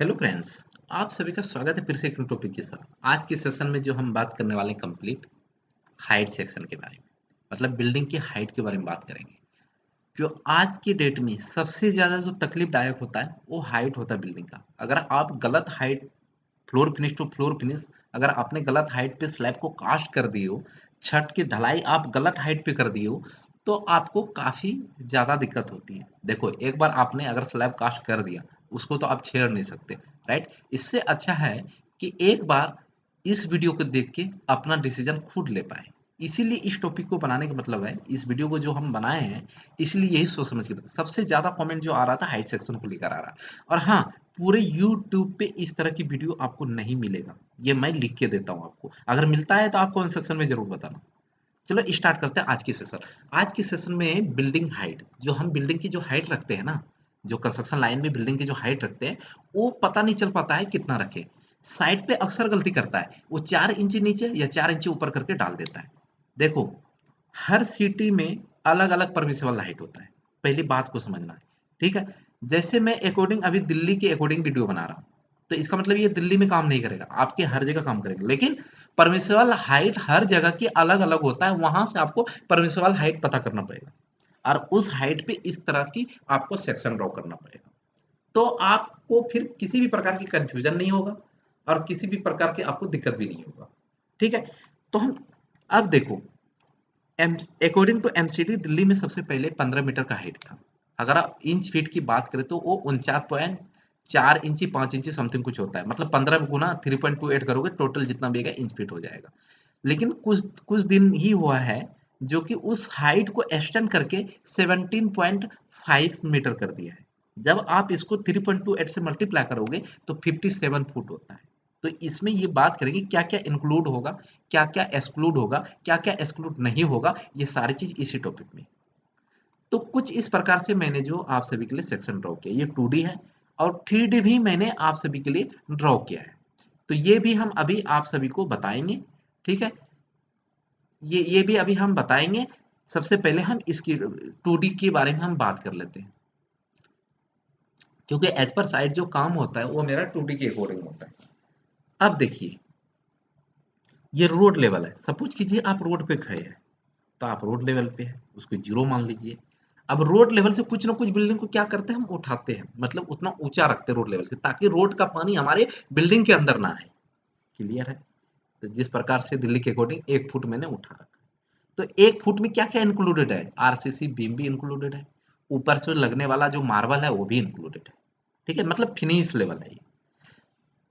Hello friends. आप सभी का स्वागत है फिर से एक न्यू टॉपिक के साथ। आज के सेशन में जो हम बात करने वाले हैं कंप्लीट हाइट सेक्शन के बारे में, मतलब बिल्डिंग की हाइट के बारे में बात करेंगे। जो आज की डेट में सबसे ज़्यादा जो तकलीफदायक होता है वो हाइट होता है बिल्डिंग का। अगर आप गलत height, floor finish to floor finish, अगर आपने गलत हाइट पे स्लैब को कास्ट कर दिए हो, छत की ढलाई आप गलत हाइट पे कर दिए हो, तो आपको काफ़ी ज़्यादा दिक्कत होती है। देखो, एक बार आपने अगर स्लैब कास्ट कर दिया, उसको तो आप छेड़ नहीं सकते, राइट? इससे अच्छा है कि एक बार इस वीडियो को देख के अपना डिसीजन खुद ले पाए। इसीलिए इस टॉपिक को बनाने का मतलब है, इस वीडियो को जो हम बनाए हैं, इसलिए यही सोच समझ के बताए। सबसे ज़्यादा कमेंट जो आ रहा था हाइट सेक्शन को लेकर आ रहा है। और हाँ, पूरे यूट्यूब पे इस तरह की वीडियो आपको नहीं मिलेगा, ये मैं लिख के देता हूँ आपको। अगर मिलता है तो आप कमेंट सेक्शन में जरूर बताना। चलो स्टार्ट करते हैं आज की सेशन। आज की सेशन में बिल्डिंग हाइट, जो हम बिल्डिंग की जो हाइट रखते हैं ना, जो कंस्ट्रक्शन लाइन में बिल्डिंग की जो हाइट रखते हैं, वो पता नहीं चल पाता है कितना रखे। साइड पे अक्सर गलती करता है, वो 4 इंच नीचे या 4 इंच ऊपर करके डाल देता है। देखो, हर सिटी में अलग अलग परमिसिबल हाइट होता है, पहली बात को समझना है। ठीक है, जैसे मैं अकॉर्डिंग अभी दिल्ली के अकॉर्डिंग वीडियो बना रहा हूँ, तो इसका मतलब ये दिल्ली में काम नहीं करेगा, आपके हर जगह काम करेगा। लेकिन परमिसिबल हाइट हर जगह की अलग अलग होता है, वहां से आपको परमिसिबल हाइट पता करना पड़ेगा और उस हाइट पे इस तरह की आपको सेक्शन ड्रॉ करना पड़ेगा। तो आपको फिर किसी भी प्रकार की कंफ्यूजन नहीं होगा और किसी भी प्रकार की आपको दिक्कत भी नहीं होगा। ठीक है, तो हम अब देखो, अकॉर्डिंग टू एमसीडी दिल्ली में सबसे पहले 15 मीटर का हाइट था। अगर आप इंच फीट की बात करें तो वो 49.4 इंची 5 इंची समथिंग कुछ होता है, मतलब 15 गुना 3.28 करोगे टोटल जितना भी इंच फीट हो जाएगा। लेकिन कुछ कुछ दिन ही हुआ है जो कि उस हाइट को एक्सटेंड करके 17.5 मीटर कर दिया है। जब आप इसको 3.28 से मल्टीप्लाई करोगे तो 57 फुट होता है। तो इसमें ये बात करेंगे क्या क्या इंक्लूड होगा, क्या क्या एक्सक्लूड होगा, क्या क्या एक्सक्लूड नहीं होगा, ये सारी चीज इसी टॉपिक में। तो कुछ इस प्रकार से मैंने जो आप सभी के लिए सेक्शन ड्रॉ किया, ये 2D है और 3D भी मैंने आप सभी के लिए ड्रॉ किया है। तो ये भी हम अभी आप सभी को बताएंगे। ठीक है, ये भी अभी हम बताएंगे। सबसे पहले हम इसकी 2D के बारे में हम बात कर लेते हैं, क्योंकि एज पर साइड जो काम होता है वो मेरा 2D के अकॉर्डिंग होता है। अब देखिए, ये रोड लेवल है। सपोज कीजिए आप रोड पे खड़े हैं, तो आप रोड लेवल पे है, उसको 0 मान लीजिए। अब रोड लेवल से कुछ ना कुछ बिल्डिंग को क्या करते हैं, हम उठाते हैं, मतलब उतना ऊंचा रखते हैं रोड लेवल से, ताकि रोड का पानी हमारे बिल्डिंग के अंदर ना आए। क्लियर है? तो जिस प्रकार से दिल्ली के अकॉर्डिंग 1 फुट मैंने उठा रखा। तो 1 फुट में क्या क्या इंक्लूडेड है, आरसीसी बीम भी इंक्लूडेड है, ऊपर से लगने वाला जो मार्बल है वो भी इंक्लूडेड है। ठीक है, मतलब फिनिश लेवल है ये।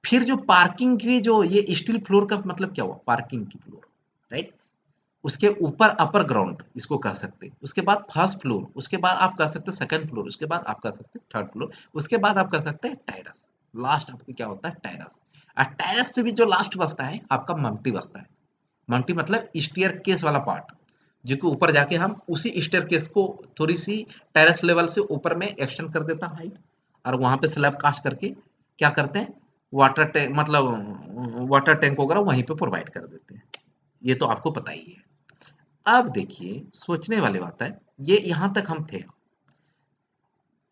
फिर जो पार्किंग की जो ये स्टील फ्लोर का मतलब क्या हुआ, पार्किंग की फ्लोर, राइट? उसके ऊपर अपर ग्राउंड इसको कह सकते हैं, उसके बाद फर्स्ट फ्लोर, उसके बाद आप कह सकते हैं सेकंड फ्लोर, उसके बाद आप कह सकते हैं थर्ड फ्लोर, उसके बाद आप कह सकते हैं टेरेस। लास्ट आपको क्या होता है, टेरेस। और टेरेस से भी जो लास्ट बचता है आपका मल्टी बचता है। मल्टी मतलब स्टेयर केस वाला पार्ट, जो कि ऊपर जाके हम उसी स्टेयर केस को थोड़ी सी टेरेस लेवल से ऊपर में एक्सटेंड कर देता हाइट, और वहां पे स्लैब कास्ट करके क्या करते हैं, वाटर टैंक, मतलब वाटर टैंक वगैरह वहीं पे प्रोवाइड कर देते हैं। ये तो आपको पता ही है। अब देखिए, सोचने वाली बात है, ये यहां तक हम थे।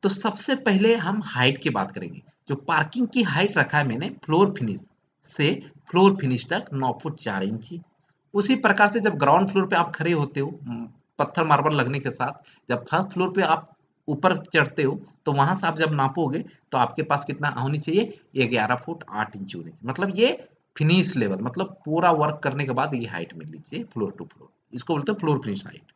तो सबसे पहले हम हाइट की बात करेंगे। जो पार्किंग की हाइट रखा है मैंने फ्लोर फिनिश से फ्लोर फिनिश तक 9 फुट 4 इंची। उसी प्रकार से जब ग्राउंड फ्लोर पे आप खड़े होते हो, पत्थर मार्बल लगने के साथ, जब फर्स्ट फ्लोर पे आप ऊपर चढ़ते हो, तो वहां से आप जब नापोगे तो आपके पास कितना होनी चाहिए, 11 फुट 8 इंच होनी चाहिए। मतलब ये फिनिश लेवल, मतलब पूरा वर्क करने के बाद ये हाइट मिलनी चाहिए फ्लोर टू फ्लोर। इसको बोलते हैं फ्लोर फिनिश हाइट।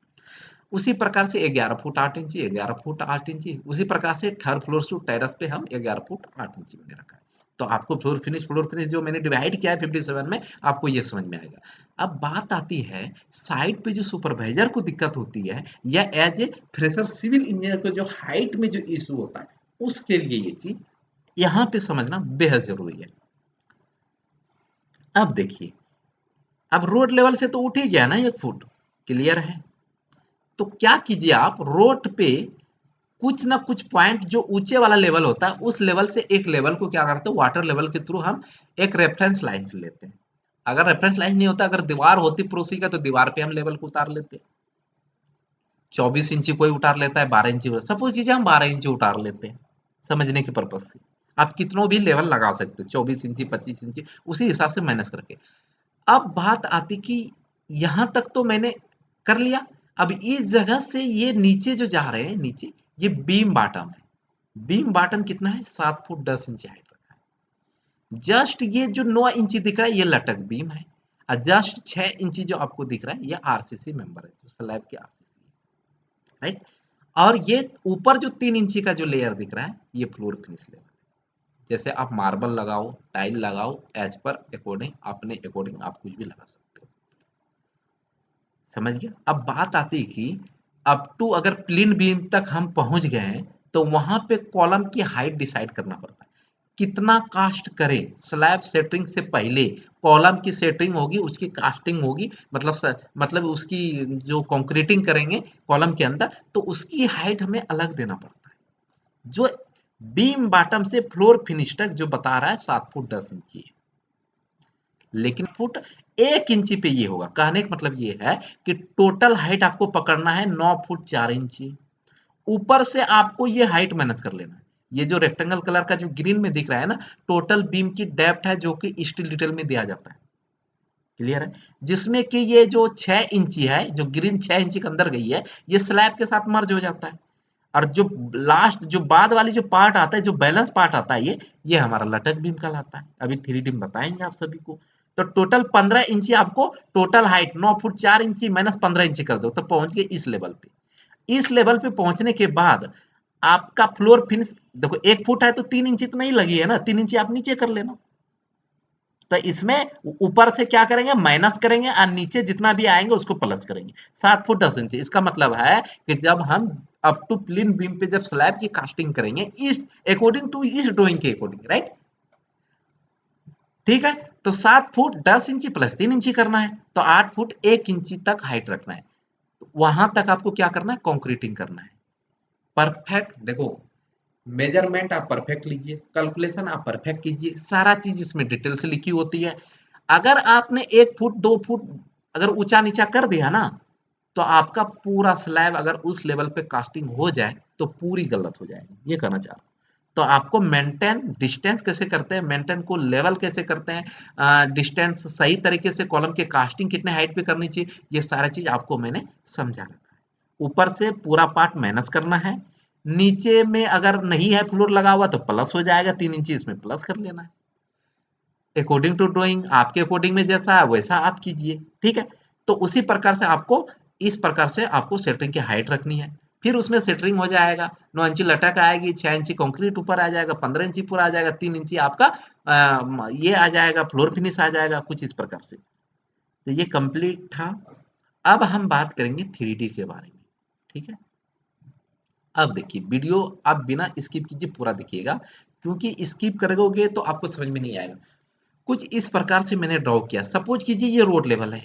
उसी प्रकार से 11 फुट 8 इंची, 11 फुट 8 इंची, उसी प्रकार से थर्ड फ्लोर टू टेरेस पे हम 11 फुट 8 इंची मैंने रखा है। तो आपको फ्लोर फिनिश जो मैंने डिवाइड किया है 57 में, आपको ये समझ में आएगा। अब बात आती है साइड पे जो सुपरवाइजर को दिक्कत होती है, या as a fresher civil engineer को जो हाइट में जो इशू होता है, उसके लिए ये चीज यहाँ पे समझना बेहद जरूरी है। अब देखिए, अब रोड लेवल से तो उठ ही गया ना 1 फुट, क्लियर है? तो क्या कीजिए, आप रोड पे कुछ ना कुछ पॉइंट जो ऊंचे वाला लेवल होता है, उस लेवल से एक लेवल को क्या करते हैं, वाटर लेवल के थ्रू हम एक रेफरेंस लाइन से लेते हैं। अगर रेफरेंस लाइन नहीं होता, अगर दीवार होती पड़ोसी का, तो दीवार पे हम लेवल को उतार लेते हैं। 24 इंची कोई उतार लेता है, 12 इंची, सपोज कीजिए हम 12 इंची उतार लेते हैं समझने के पर्पज से। आप कितनों भी लेवल लगा सकते हो, 24 इंची 25 इंची उसी हिसाब से माइनस करके। अब बात आती कि यहाँ तक तो मैंने कर लिया। अब इस जगह से ये नीचे जो जा रहे हैं नीचे, ये बीम बॉटम है। बीम बॉटम कितना है, 7 फुट 10 इंची हाइट रखा है। जस्ट ये जो 9 इंची दिख रहा है ये लटक बीम है, और जस्ट 6 इंची जो आपको दिख रहा है ये आरसीसी मेंबर है, जो स्लैब के आरसीसी है, राइट। और ये ऊपर जो 3 इंची का जो लेयर दिख रहा है ये फ्लोर फिनिश लेवल है। जैसे आप मार्बल लगाओ, टाइल लगाओ, एज पर अकॉर्डिंग, अपने अकॉर्डिंग आप कुछ भी लगा सकते हो। समझ गया। अब बात आती है कि अप टू अगर प्लेन बीम तक हम पहुंच गए हैं तो वहां पे कॉलम की हाइट डिसाइड करना पड़ता है। कितना कास्ट करें, स्लैब सेटरिंग से पहले कॉलम की सेटरिंग होगी, उसकी कास्टिंग होगी, मतलब उसकी जो कंक्रीटिंग करेंगे कॉलम के अंदर, तो उसकी हाइट हमें अलग देना पड़ता है। जो बीम बॉटम से फ्लोर फिनिश तक जो बता रहा है 7 फुट 10 इंची है, लेकिन फुट 1 इंची पे ये होगा। कहने का मतलब ये है कि टोटल हाइट आपको पकड़ना है 9 फुट 4 इंची। ऊपर से आपको ये हाइट माइनस कर लेना है। ये जो रेक्टेंगल कलर का जो ग्रीन में दिख रहा है ना, टोटल बीम की डेप्थ है जो कि स्टील डिटेल में दिया जाता है। क्लियर है। जिसमें कि ये जो 6 इंची है, जो ग्रीन 6 इंची के अंदर गई है, ये स्लैब के साथ मर्ज हो जाता है। और जो लास्ट जो बाद वाली जो पार्ट आता है, जो बैलेंस पार्ट आता है, ये हमारा लटक बीम कहलाता है। अभी 3D में बताएंगे आप सभी को। तो टोटल 15 इंची आपको टोटल हाइट 9 फुट 4 इंची माइनस 15 इंची कर दो तो पहुंच गए इस लेवल पे। इस लेवल पे पहुंचने के बाद आपका फ्लोर फिनिश देखो, 1 फुट है तो 3 इंची तो नहीं लगी है ना, 3 इंची आप नीचे कर लेना। तो इसमें ऊपर से क्या करेंगे, माइनस करेंगे, और नीचे जितना भी आएंगे उसको प्लस करेंगे। 7 फुट 10 इंच, इसका मतलब है कि जब हम अप टू प्लेन बीम पे जब स्लैब की कास्टिंग करेंगे, इस अकॉर्डिंग टू इस ड्राइंग के अकॉर्डिंग, राइट। ठीक है। तो 7 फुट 10 इंची प्लस 3 इंची करना है, तो 8 फुट 1 इंची तक हाइट रखना है। तो वहां तक आपको क्या करना है, कॉन्क्रीटिंग करना है। परफेक्ट देखो, मेजरमेंट आप परफेक्ट लीजिए, कैलकुलेशन आप परफेक्ट कीजिए, सारा चीज इसमें डिटेल से लिखी होती है। अगर आपने 1 फुट 2 फुट अगर ऊंचा नीचा कर दिया ना, तो आपका पूरा स्लैब अगर उस लेवल पे कास्टिंग हो जाए तो पूरी गलत हो जाएगी, ये कहना चाह रहा हूँ। तो आपको मेंटेन डिस्टेंस कैसे करते हैं, मेंटेन को लेवल कैसे करते हैं, डिस्टेंस सही तरीके से कॉलम के कास्टिंग कितने हाइट पे करनी चाहिए, ये सारा चीज आपको मैंने समझा रखा है। ऊपर से पूरा पार्ट माइनस करना है, नीचे में अगर नहीं है फ्लोर लगा हुआ तो प्लस हो जाएगा, 3 इंची इसमें प्लस कर लेना है। अकॉर्डिंग टू ड्राइंग, आपके अकॉर्डिंग में जैसा है वैसा आप कीजिए। ठीक है। तो उसी प्रकार से आपको, इस प्रकार से आपको सेटरिंग की हाइट रखनी है। फिर उसमें सेटरिंग हो जाएगा, 9 इंची लटक आएगी, 6 इंची कंक्रीट ऊपर आ जाएगा, 15 इंची पूरा आ जाएगा, 3 इंची आपका ये आ जाएगा, फ्लोर फिनिश आ जाएगा, कुछ इस प्रकार से। तो ये कंप्लीट था। अब हम बात करेंगे 3D के बारे में। ठीक है। अब देखिए, वीडियो आप बिना स्किप कीजिए पूरा देखिएगा, क्योंकि स्किप करोगे तो आपको समझ में नहीं आएगा। कुछ इस प्रकार से मैंने ड्रॉ किया। सपोज कीजिए ये रोड लेवल है,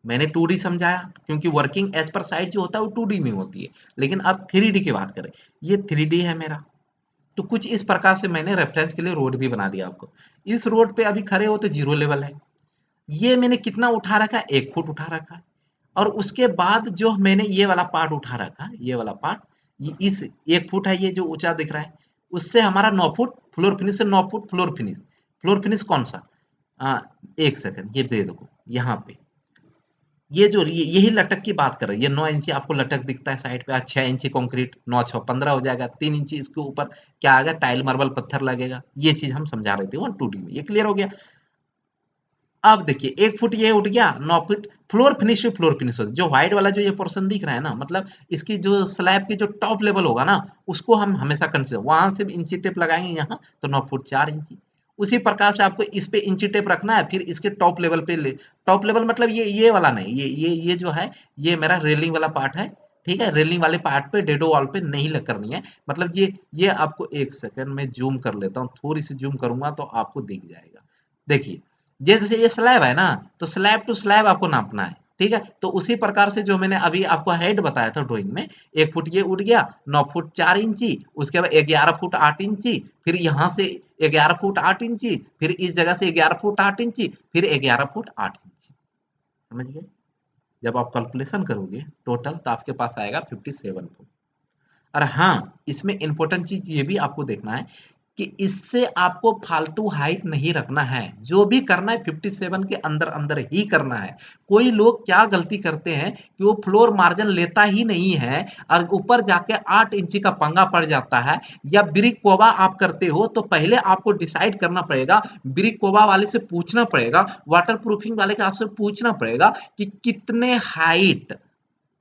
मैंने 2D समझाया, क्योंकि वर्किंग एज पर साइड जो होता है वो 2D में होती है। लेकिन अब 3D की बात करें, ये 3D है मेरा। तो कुछ इस प्रकार से मैंने रेफरेंस के लिए रोड भी बना दिया आपको। इस रोड पे अभी खड़े हो तो 0 लेवल है। ये मैंने कितना उठा रखा है, 1 फुट उठा रखा है। और उसके बाद जो मैंने ये वाला पार्ट उठा रखा है, ये वाला पार्ट, ये इस 1 फुट है, ये जो ऊंचा दिख रहा है, उससे हमारा 9 फुट फ्लोर फिनिश से 9 foot floor finish. Floor finish कौन सा, एक सेकंड ये दे दो। यहाँ पे ये जो यही लटक की बात कर रहे हैं, ये 9 इंची आपको लटक दिखता है साइड पे, आज 6 इंची कंक्रीट, 9 6 15 हो जाएगा, 3 इंची इसके ऊपर क्या आएगा, टाइल मार्बल पत्थर लगेगा। ये चीज हम समझा रहे थे 1 2D में, ये क्लियर हो गया। अब देखिए 1 फुट ये उठ गया, 9 foot floor finish, floor finish होता है। जो व्हाइट वाला जो ये पोर्शन दिख रहा है ना, मतलब इसकी जो स्लैब की जो टॉप लेवल होगा ना, उसको हम हमेशा कंसिडर, वहां से इंची टेप लगाएंगे यहाँ तो 9 फुट 4 इंची। उसी प्रकार से आपको इस पे इंची टेप रखना है, फिर इसके टॉप लेवल पे टॉप लेवल मतलब ये वाला नहीं, ये जो है ये मेरा रेलिंग वाला पार्ट है। ठीक है। रेलिंग वाले पार्ट पे, डेडो वॉल पे नहीं लग करनी है। मतलब ये आपको एक सेकंड में जूम कर लेता हूँ, थोड़ी सी जूम करूंगा तो आपको दिख जाएगा। देखिए, जैसे ये स्लैब है ना, तो स्लैब टू स्लैब आपको नापना है। ठीक है। तो उसी प्रकार से जो मैंने अभी आपको हेड बताया था ड्राइंग में, 1 फुट ये उठ गया, 9 फुट 4 इंची, उसके बाद 11 फुट 8 इंची, फिर यहाँ से 11 फुट 8 इंची, फिर इस जगह से 11 फुट 8 इंची, फिर 11 फुट 8 इंची। समझ गए। जब आप कैलकुलेशन करोगे टोटल तो आपके पास आएगा 57 फुट। और हाँ, इसमें इंपॉर्टेंट चीज ये भी आपको देखना है कि इससे आपको फालतू हाइट नहीं रखना है, जो भी करना है 57 के अंदर अंदर ही करना है। कोई लोग क्या गलती करते हैं कि वो फ्लोर मार्जिन लेता ही नहीं है और ऊपर जाके 8 इंची का पंगा पड़ जाता है। या ब्रिक कोबा आप करते हो तो पहले आपको डिसाइड करना पड़ेगा, ब्रिक कोबा वाले से पूछना पड़ेगा, वाटर प्रूफिंग वाले का आपसे पूछना पड़ेगा कि कितने हाइट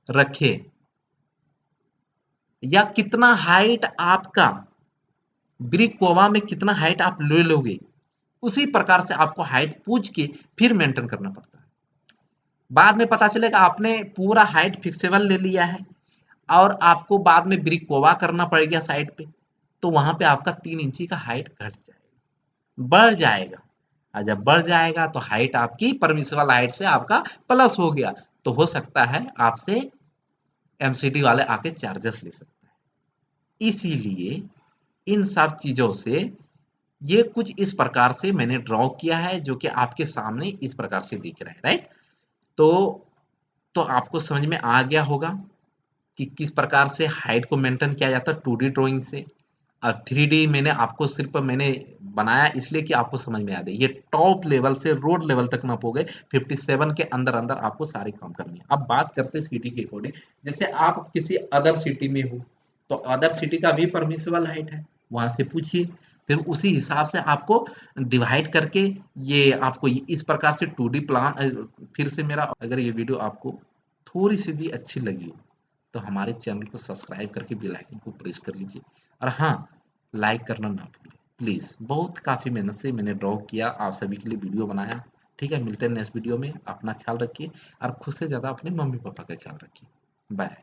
रखे या कितना हाइट आपका ब्रिक कोबा में, कितना हाइट आप ले लोगे, उसी प्रकार से आपको हाइट पूछ के फिर मेंटेन करना पड़ता है। बाद में पता चलेगा आपने पूरा हाइट फिक्सेबल ले लिया है और आपको बाद में ब्रिक कोबा करना पड़ गया साइड पे, तो वहां पे आपका 3 इंची का हाइट घट जाएगा, बढ़ जाएगा। और जब बढ़ जाएगा तो हाइट आपकी परमिसिबल हाइट से आपका प्लस हो गया, तो हो सकता है आपसे एमसीडी वाले आके चार्जेस ले सकते हैं। इसीलिए इन सब चीजों से ये कुछ इस प्रकार से मैंने ड्रॉ किया है, जो कि आपके सामने इस प्रकार से दिख रहा है, राइट। तो आपको समझ में आ गया होगा कि किस प्रकार से हाइट को मेंटेन किया जाता है 2D ड्राइंग से। और 3D मैंने आपको सिर्फ मैंने बनाया इसलिए कि आपको समझ में आ जाए। ये टॉप लेवल से रोड लेवल तक मापोगे, 57 के अंदर अंदर आपको सारे काम करने हैं। अब बात करते हैं सिटी के अकॉर्डिंग। जैसे आप किसी अदर सिटी में हो तो अदर सिटी का भी परमिसिबल हाइट है, वहां से पूछिए, फिर उसी हिसाब से आपको डिवाइड करके ये आपको इस प्रकार से 2D प्लान। फिर से मेरा अगर ये वीडियो आपको थोड़ी सी भी अच्छी लगी हो तो हमारे चैनल को सब्सक्राइब करके बेल आइकन को प्रेस कर लीजिए। और हाँ, लाइक करना ना भूलें प्लीज़। बहुत काफ़ी मेहनत से मैंने ड्रॉ किया, आप सभी के लिए वीडियो बनाया। ठीक है, मिलते हैं नेक्स्ट वीडियो में। अपना ख्याल रखिए और खुद से ज़्यादा अपने मम्मी पापा का ख्याल रखिए। बाय।